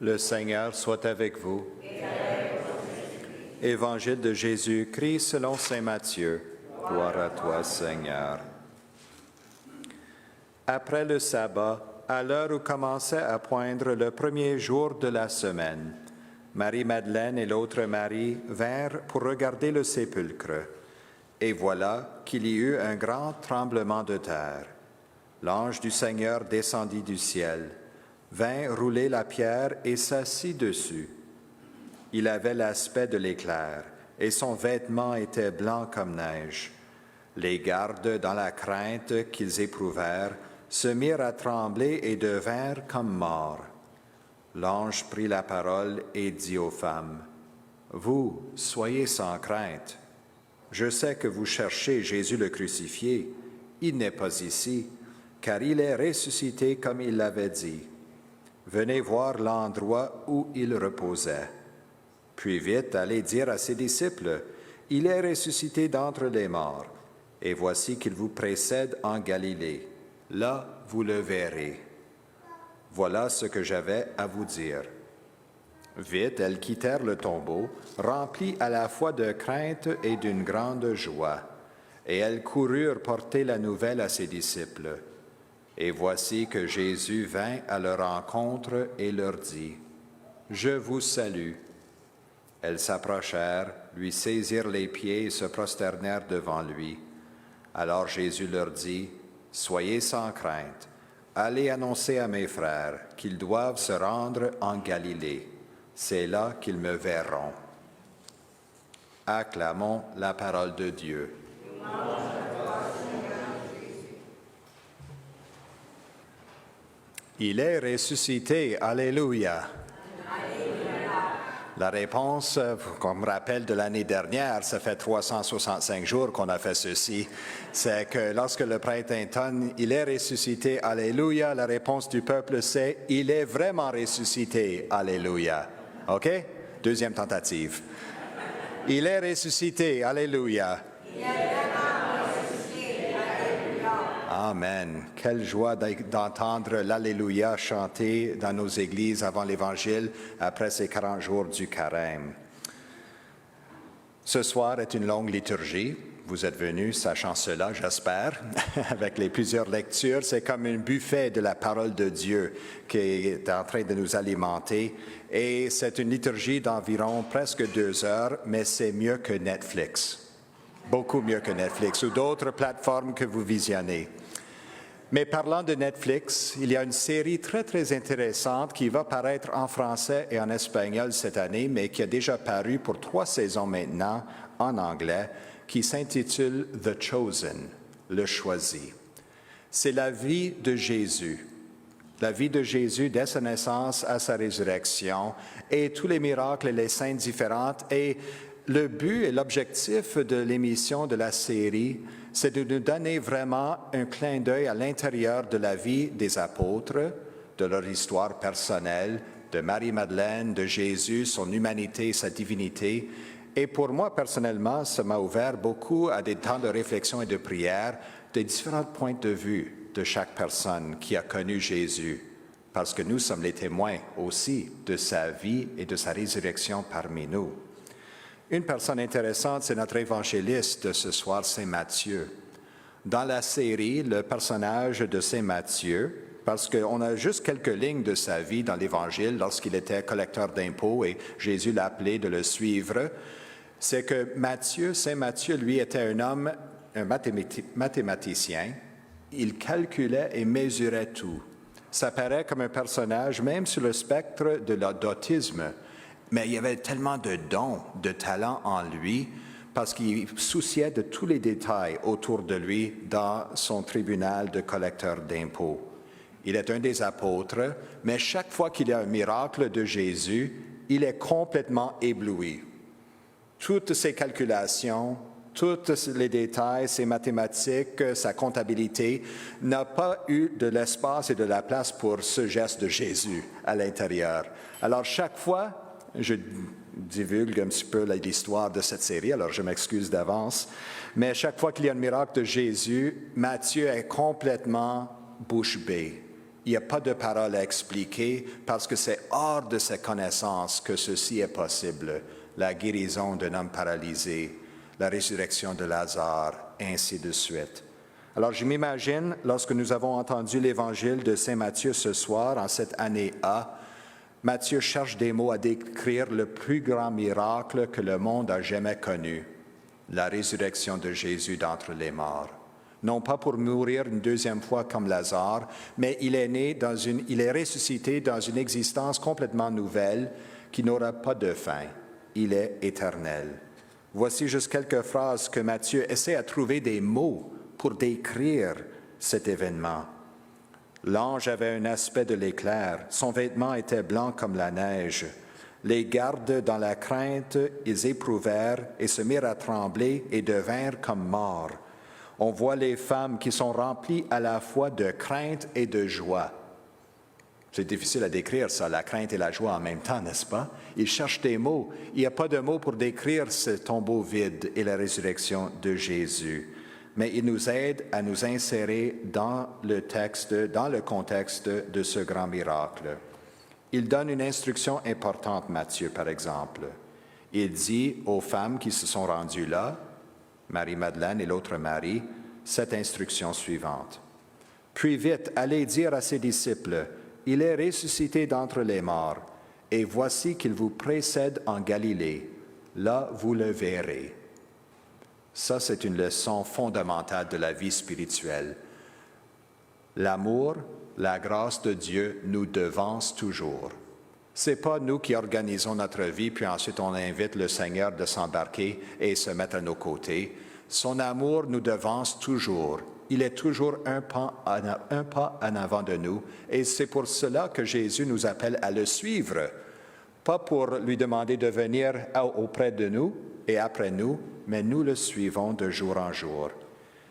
Le Seigneur soit avec vous. Évangile de Jésus-Christ selon saint Matthieu. Gloire à toi, Seigneur. Après le sabbat, à l'heure où commençait à poindre le premier jour de la semaine, Marie-Madeleine et l'autre Marie vinrent pour regarder le sépulcre. Et voilà qu'il y eut un grand tremblement de terre. L'ange du Seigneur descendit du ciel, vint rouler la pierre et s'assit dessus. Il avait l'aspect de l'éclair, et son vêtement était blanc comme neige. Les gardes, dans la crainte qu'ils éprouvèrent, se mirent à trembler et devinrent comme morts. L'ange prit la parole et dit aux femmes, « Vous, soyez sans crainte. Je sais que vous cherchez Jésus le crucifié. Il n'est pas ici, car il est ressuscité comme il l'avait dit. Venez voir l'endroit où il reposait. Puis vite, allez dire à ses disciples, il est ressuscité d'entre les morts, et voici qu'il vous précède en Galilée. Là, vous le verrez. Voilà ce que j'avais à vous dire. » Vite, elles quittèrent le tombeau, remplies à la fois de crainte et d'une grande joie, et elles coururent porter la nouvelle à ses disciples. Et voici que Jésus vint à leur rencontre et leur dit, « Je vous salue. » Elles s'approchèrent, lui saisirent les pieds et se prosternèrent devant lui. Alors Jésus leur dit, « Soyez sans crainte. Allez annoncer à mes frères qu'ils doivent se rendre en Galilée. C'est là qu'ils me verront. » Acclamons la parole de Dieu. Il est ressuscité. Alléluia. La réponse, qu'on me rappelle de l'année dernière, ça fait 365 jours qu'on a fait ceci, c'est que lorsque le prêtre intonne « Il est ressuscité, Alléluia », la réponse du peuple c'est « Il est vraiment ressuscité, Alléluia ». OK? Deuxième tentative. « Il est ressuscité, Alléluia ». Amen. Quelle joie d'entendre l'Alléluia chanter dans nos églises avant l'Évangile après ces 40 jours du carême. Ce soir est une longue liturgie. Vous êtes venus sachant cela, j'espère, avec les plusieurs lectures. C'est comme un buffet de la parole de Dieu qui est en train de nous alimenter. Et c'est une liturgie d'environ presque 2 heures, mais c'est mieux que Netflix. Beaucoup mieux que Netflix ou d'autres plateformes que vous visionnez. Mais parlant de Netflix, il y a une série très, très intéressante qui va paraître en français et en espagnol cette année, mais qui a déjà paru pour 3 saisons maintenant en anglais, qui s'intitule « The Chosen », le choisi. C'est la vie de Jésus. La vie de Jésus dès sa naissance à sa résurrection et tous les miracles et les scènes différentes. Et le but et l'objectif de l'émission de la série, c'est de nous donner vraiment un clin d'œil à l'intérieur de la vie des apôtres, de leur histoire personnelle, de Marie-Madeleine, de Jésus, son humanité, sa divinité. Et pour moi, personnellement, ça m'a ouvert beaucoup à des temps de réflexion et de prière, de différents points de vue de chaque personne qui a connu Jésus, parce que nous sommes les témoins aussi de sa vie et de sa résurrection parmi nous. Une personne intéressante, c'est notre évangéliste de ce soir, Saint Matthieu. Dans la série, le personnage de Saint Matthieu, parce qu'on a juste quelques lignes de sa vie dans l'Évangile lorsqu'il était collecteur d'impôts et Jésus l'a appelé de le suivre, c'est que Saint Matthieu, lui, était un homme, un mathématicien. Il calculait et mesurait tout. Ça paraît comme un personnage, même sur le spectre de l'autisme. Mais il y avait tellement de dons, de talents en lui, parce qu'il souciait de tous les détails autour de lui dans son tribunal de collecteur d'impôts. Il est un des apôtres, mais chaque fois qu'il y a un miracle de Jésus, il est complètement ébloui. Toutes ses calculations, tous les détails, ses mathématiques, sa comptabilité, n'a pas eu de l'espace et de la place pour ce geste de Jésus à l'intérieur. Alors chaque fois, je divulgue un petit peu l'histoire de cette série, alors je m'excuse d'avance, mais chaque fois qu'il y a un miracle de Jésus, Matthieu est complètement bouche bée. Il n'y a pas de parole à expliquer parce que c'est hors de ses connaissances que ceci est possible. La guérison d'un homme paralysé, la résurrection de Lazare, ainsi de suite. Alors je m'imagine, lorsque nous avons entendu l'évangile de Saint Matthieu ce soir, en cette année A, Matthieu cherche des mots à décrire le plus grand miracle que le monde a jamais connu, la résurrection de Jésus d'entre les morts. Non pas pour mourir une deuxième fois comme Lazare, mais il est ressuscité dans une existence complètement nouvelle qui n'aura pas de fin. Il est éternel. Voici juste quelques phrases que Matthieu essaie à trouver des mots pour décrire cet événement. L'ange avait un aspect de l'éclair, son vêtement était blanc comme la neige. Les gardes, dans la crainte, ils éprouvèrent et se mirent à trembler et devinrent comme morts. On voit les femmes qui sont remplies à la fois de crainte et de joie. C'est difficile à décrire ça, la crainte et la joie en même temps, n'est-ce pas? Ils cherchent des mots. Il n'y a pas de mots pour décrire ce tombeau vide et la résurrection de Jésus. Mais il nous aide à nous insérer dans le texte, dans le contexte de ce grand miracle. Il donne une instruction importante, Matthieu, par exemple. Il dit aux femmes qui se sont rendues là, Marie-Madeleine et l'autre Marie, cette instruction suivante. « Puis vite, allez dire à ses disciples, il est ressuscité d'entre les morts, et voici qu'il vous précède en Galilée. Là, vous le verrez. » Ça, c'est une leçon fondamentale de la vie spirituelle. L'amour, la grâce de Dieu nous devance toujours. Ce n'est pas nous qui organisons notre vie, puis ensuite on invite le Seigneur de s'embarquer et se mettre à nos côtés. Son amour nous devance toujours. Il est toujours un pas en avant de nous. Et c'est pour cela que Jésus nous appelle à le suivre. Pas pour lui demander de venir auprès de nous et après nous, mais nous le suivons de jour en jour.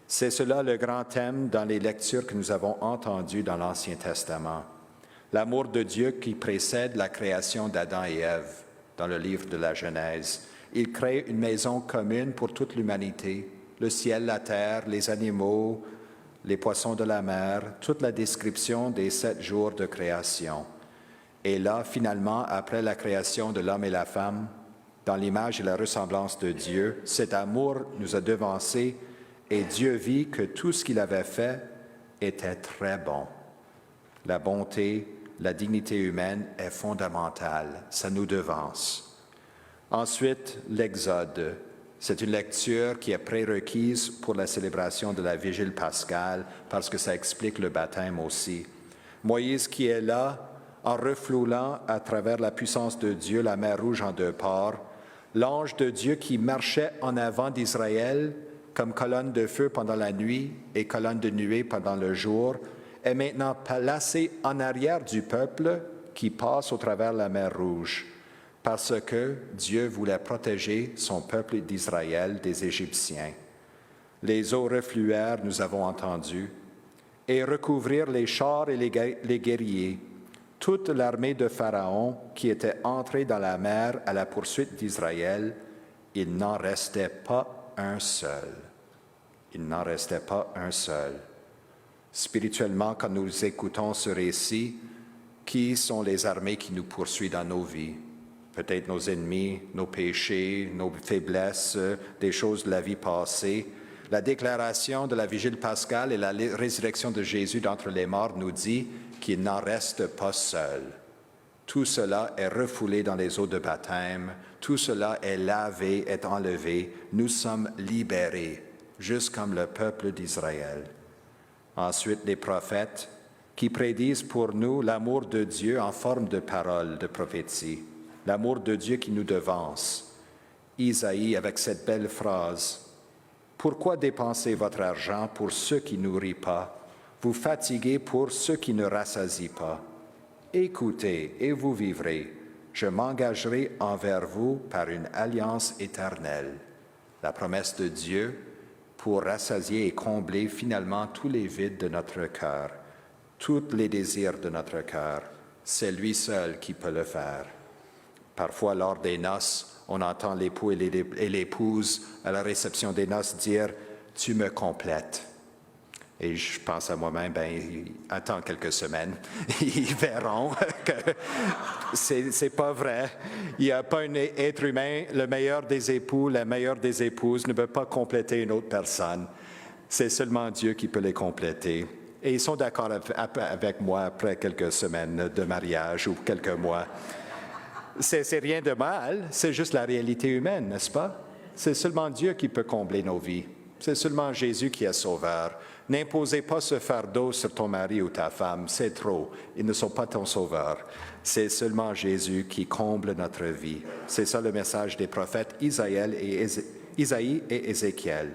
C'est cela le grand thème dans les lectures que nous avons entendues dans l'Ancien Testament. L'amour de Dieu qui précède la création d'Adam et Ève dans le livre de la Genèse. Il crée une maison commune pour toute l'humanité, le ciel, la terre, les animaux, les poissons de la mer, toute la description des 7 jours de création. Et là, finalement, après la création de l'homme et la femme, dans l'image et la ressemblance de Dieu, cet amour nous a devancés et Dieu vit que tout ce qu'il avait fait était très bon. La bonté, la dignité humaine est fondamentale, ça nous devance. Ensuite, l'Exode. C'est une lecture qui est prérequise pour la célébration de la Vigile pascale parce que ça explique le baptême aussi. Moïse qui est là, en refoulant à travers la puissance de Dieu la mer Rouge en 2 parts, l'ange de Dieu qui marchait en avant d'Israël comme colonne de feu pendant la nuit et colonne de nuée pendant le jour, est maintenant placé en arrière du peuple qui passe au travers la mer Rouge, parce que Dieu voulait protéger son peuple d'Israël des Égyptiens. Les eaux refluèrent, nous avons entendu, et recouvrirent les chars et les guerriers, toute l'armée de Pharaon qui était entrée dans la mer à la poursuite d'Israël. Il n'en restait pas un seul. Il n'en restait pas un seul. Spirituellement, quand nous écoutons ce récit, qui sont les armées qui nous poursuivent dans nos vies? Peut-être nos ennemis, nos péchés, nos faiblesses, des choses de la vie passée. La déclaration de la Vigile pascale et la résurrection de Jésus d'entre les morts nous dit qu'il n'en reste pas seul. Tout cela est refoulé dans les eaux de baptême, tout cela est lavé, est enlevé. Nous sommes libérés, juste comme le peuple d'Israël. Ensuite, les prophètes qui prédisent pour nous l'amour de Dieu en forme de parole, de prophétie, l'amour de Dieu qui nous devance. Isaïe avec cette belle phrase, « Pourquoi dépenser votre argent pour ceux qui nourrissent pas, vous fatiguez pour ceux qui ne rassasient pas? Écoutez et vous vivrez, je m'engagerai envers vous par une alliance éternelle. » La promesse de Dieu pour rassasier et combler finalement tous les vides de notre cœur, tous les désirs de notre cœur. C'est lui seul qui peut le faire. Parfois, lors des noces, on entend l'époux et l'épouse à la réception des noces dire « Tu me complètes. Et je pense à moi-même, attends quelques semaines, ils verront que c'est pas vrai. Il n'y a pas un être humain, le meilleur des époux, la meilleure des épouses ne peut pas compléter une autre personne. C'est seulement Dieu qui peut les compléter. Et ils sont d'accord avec moi après quelques semaines de mariage ou quelques mois. C'est rien de mal, c'est juste la réalité humaine, n'est-ce pas? C'est seulement Dieu qui peut combler nos vies. C'est seulement Jésus qui est sauveur. N'imposez pas ce fardeau sur ton mari ou ta femme, c'est trop. Ils ne sont pas ton sauveur. C'est seulement Jésus qui comble notre vie. C'est ça le message des prophètes Isaïe et Ézéchiel.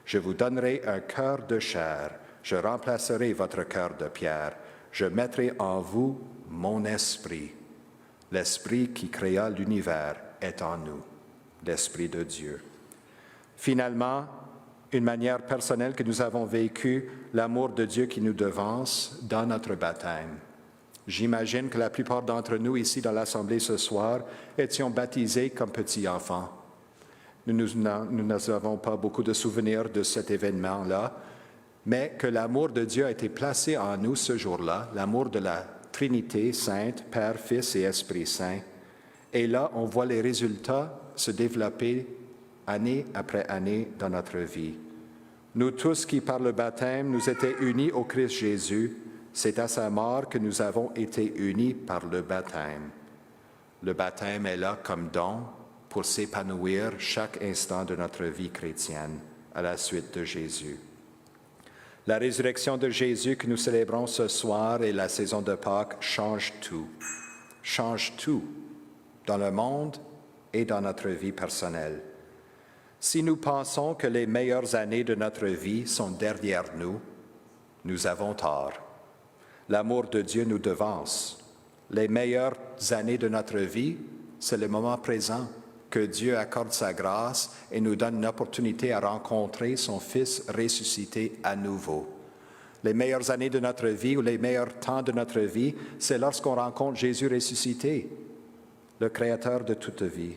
Je vous donnerai un cœur de chair. Je remplacerai votre cœur de pierre. Je mettrai en vous mon esprit. L'esprit qui créa l'univers est en nous, l'esprit de Dieu. Finalement, une manière personnelle que nous avons vécu l'amour de Dieu qui nous devance dans notre baptême. J'imagine que la plupart d'entre nous ici dans l'Assemblée ce soir étions baptisés comme petits enfants. Nous n'avons pas beaucoup de souvenirs de cet événement-là, mais que l'amour de Dieu a été placé en nous ce jour-là, l'amour de la Trinité sainte, Père, Fils et Esprit Saint. Et là, on voit les résultats se développer année après année dans notre vie. Nous tous qui, par le baptême, nous étions unis au Christ Jésus, c'est à sa mort que nous avons été unis par le baptême. Le baptême est là comme don pour s'épanouir chaque instant de notre vie chrétienne à la suite de Jésus. La résurrection de Jésus que nous célébrons ce soir et la saison de Pâques change tout dans le monde et dans notre vie personnelle. Si nous pensons que les meilleures années de notre vie sont derrière nous, nous avons tort. L'amour de Dieu nous devance. Les meilleures années de notre vie, c'est le moment présent que Dieu accorde sa grâce et nous donne l'opportunité à rencontrer son Fils ressuscité à nouveau. Les meilleures années de notre vie ou les meilleurs temps de notre vie, c'est lorsqu'on rencontre Jésus ressuscité, le Créateur de toute vie.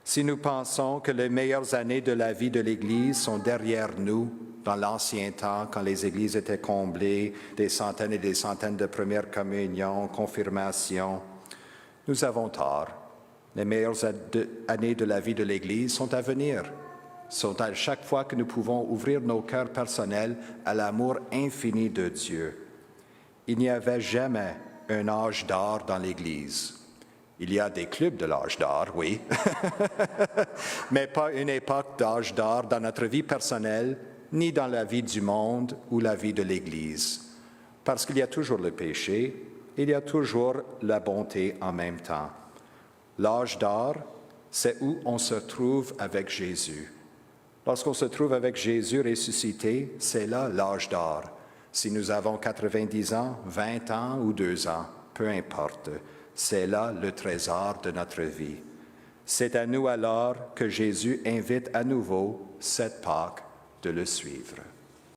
Si nous pensons que les meilleures années de la vie de l'Église sont derrière nous, dans l'ancien temps, quand les églises étaient comblées, des centaines et des centaines de premières communions, confirmations, nous avons tort. Les meilleures années de la vie de l'Église sont à venir, sont à chaque fois que nous pouvons ouvrir nos cœurs personnels à l'amour infini de Dieu. Il n'y avait jamais un âge d'or dans l'Église. Il y a des clubs de l'âge d'or, oui, mais pas une époque d'âge d'or dans notre vie personnelle, ni dans la vie du monde ou la vie de l'Église. Parce qu'il y a toujours le péché, il y a toujours la bonté en même temps. L'âge d'or, c'est où on se trouve avec Jésus. Lorsqu'on se trouve avec Jésus ressuscité, c'est là l'âge d'or. Si nous avons 90 ans, 20 ans ou 2 ans, peu importe, c'est là le trésor de notre vie. C'est à nous alors que Jésus invite à nouveau cette Pâque de le suivre.